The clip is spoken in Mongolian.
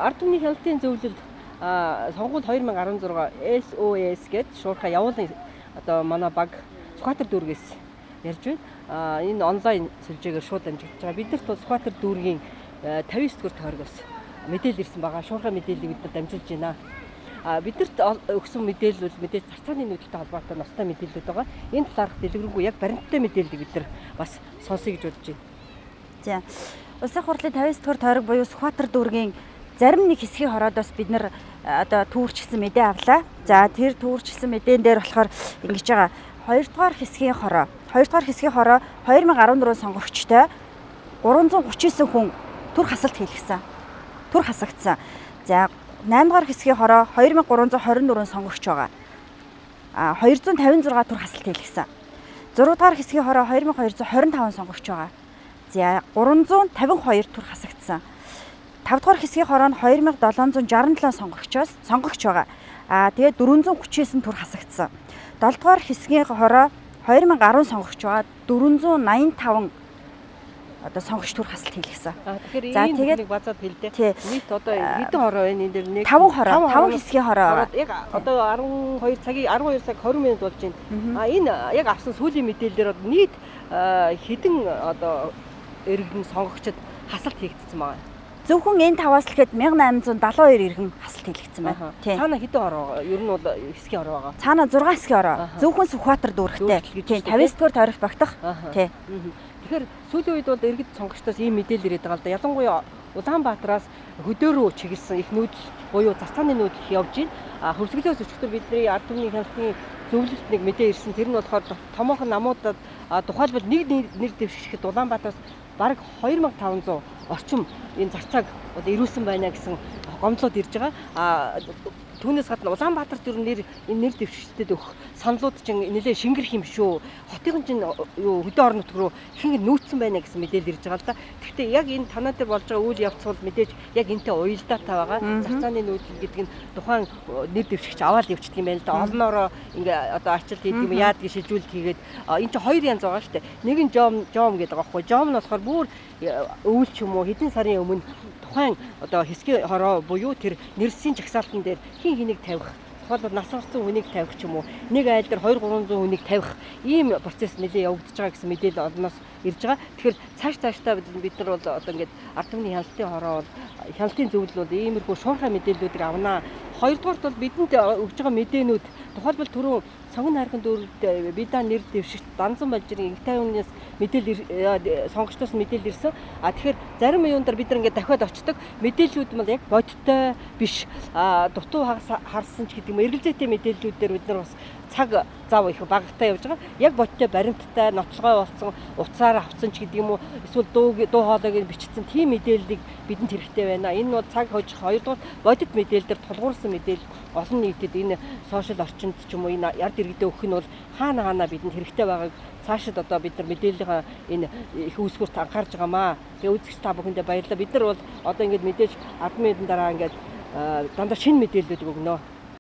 ард түмний хяналтын зөвлөлд сонгуул 2016 SOS гэж шуурхаа явуулсан одоо манай баг Сүхбаатар дүүргээс ярьж байна. Энэ онлайн сүлжээгээр шууд амжигдж байгаа. Биднэрт бол Сүхбаатар дүүргийн 59 дугаар тойрогоос мэдээлэл ирсэн байгаа. Шуурхаа мэдээллийг бид нар дамжуулж байна. Биднэрт өгсөн мэдээлэл бол мэдээж зарцааны нүүдэлтэй холбоотой ностой мэдээлэлүүд байгаа. Энэ талаарх дэлгэрэнгүй яг баримттай мэдээллийг бид нар бас сонсъё гэж бодож байна. За. Улсын хурлын 59 дугаар тойрог буюу Сүхбаатар дүүргийн зарим нэг хэсгийн хороодоос бид нар одоо түүрчилсэн мэдээ авлаа. За тэр түүрчилсэн мэдээн дээр болохоор ингэж байгаа. 2 дугаар хэсгийн хороо 2014 сонгогчтой 339 хүн түр хасалт хийлгэсэн. Түр хасагдсан. За 8 дугаар хэсгийн хороо 2324 сонгогч байгаа. 256 түр хасалт хийлгэсэн. 6 дугаар хэсгийн хороо 2225 сонгогч байгаа. За 352 түр хасагдсан. 5 дугаар хэсгийн хороо нь 2767 сонгогч байгаа. Тэгээд 439 түр хасагдсан. 7 дугаар хэсгийн хороо 2010 сонгогч байгаа. 485 одоо сонгогч түр хасалт хийлгэсэн. Тэгэхээр энэ базаад хэлдэ. Нийт одоо хэдэн хороо байна энэ дэр нэг 5 хороо, 5 хэсгийн хороо. Яг одоо 12 цаг 20 минут болж байна. Энэ яг авсан сүүлийн мэдээлэлээр нийт хэдэн одоо иргэн сонгогчд хасалт хийгдсэн байгаа. Зөвхөн энэ 5-аас л ихэд 1872 иргэн хасалт хийлгэсэн байна. Цаана хэдэн хороо? Ер нь бол хэсгийн хороо байгаа. Цаана 6 хэсгийн хороо. Зөвхөн Сүхбаатар дүүрэгтэй. 50 дугаар тойрогт багтах. Тий. Тэгэхээр сүүлийн үед бол иргэд сонгогчдоос ийм мэдээлэл ирээд байгаа л да. Ялангуяа Улаанбаатараас хөдөө рүү чиглэсэн их нүүдэл буюу зарцааны нүүдэл явж байна. Хөрсгөлөөс өчигдөр бидний ард түмний хяналтын зөвлөлт нэг мэдээ ирсэн. Тэр нь болохоор томоохон намуудад тухайлбал нэг нэр дэвшигчэд Улаанбаатараас бараг 2500 орчим энэ зарцааг одоо ирүүлсэн байна гэсэн гомдлууд ирж байгаа. Түүнээс гадна Улаанбаатарт энэ нэр дэвшигчдэд өгөх саналууд чинь нэлээд шингэрх юм шүү. Хотын чинь хөдөө орон нутг руу ихэнх нүүцсэн байна гэсэн мэдээлэл ирж байгаа л да. Гэхдээ яг энэ танаа дээр болж байгаа үйл явц бол мэдээж яг энтэй уялдаатай байгаа. Зарцааны нүүдэл гэдэг нь тухайн нэр дэвшигч аваад явчихдаг юм байна л да. Олноороо ингээ одоо арчилт хийдэг юм яадаг шилжүүлэлт хийгээд энэ чинь хоёр янз байгаа шүү дээ. Нэг нь жом гэдэг байгаа байхгүй. Жом нь болохоор бүр өвөл ч юм уу хэдэн сарын өмнө тухайн одоо хэсгийн хороо буюу тэр нэрсийн жагсаалтан дээр хин хэнийг тавих, тухайлбал нас орсон хүнийг тавих ч юм уу, нэг айл дээр 200-300 хүнийг тавих ийм процесс нэлээд явагдаж байгаа гэсэн мэдээлэл олноос ирж байгаа. Тэгэхээр цаашдаа бид нар бол одоо ингээд ард түмний хяналтын хороо бол хяналтын зөвлөл бол иймэрхүү шуурхай мэдээллүүдийг авнаа. Хоёрдугаарт бол бидэнд өгж байгаа мэдээнүүд тухайлбал түрүү сонгон хайрхан дүүрэлд бидаа нэр дэвшигт Данзан Балжирын Игтэй үнээс мэдээлэл сонгогчдоос мэдээлэл ирсэн. Тэгэхээр зарим юундаар бид нар ингээд дахиад очдог мэдээллүүд нь яг бодиттой биш. Дутуу харсан ч гэдэг юм эргэлзээтэй мэдээллүүдээр бид нар бас цаг зав их багтаа явж байгаа. Яг бодиттой баримттай нотлогой болсон утсаар авсан ч гэдэг юм уу эсвэл дуу хоолойг бичсэн тийм мэдээллийг бидэнд хэрэгтэй байна. Энэ бол цаг хожих хоёрдугаар бодит мэдээлэлээр тулгуурсан мэдээлэл олон нийтэд энэ сошиал орчинд ч юм уу энэ ярд иргэдэд өгөх нь бол хаана бидэнд хэрэгтэй байгааг цаашид одоо бид нар мэдээллийн энэ их үүсгүүрт анхаарж байгаамаа. Тэгээ үзэгч та бүхэндээ баярлалаа. Бид нар бол одоо ингэж мэдээж 10 минутын дараа ингэж дандаа шинэ мэдээлэлүүд өгнө.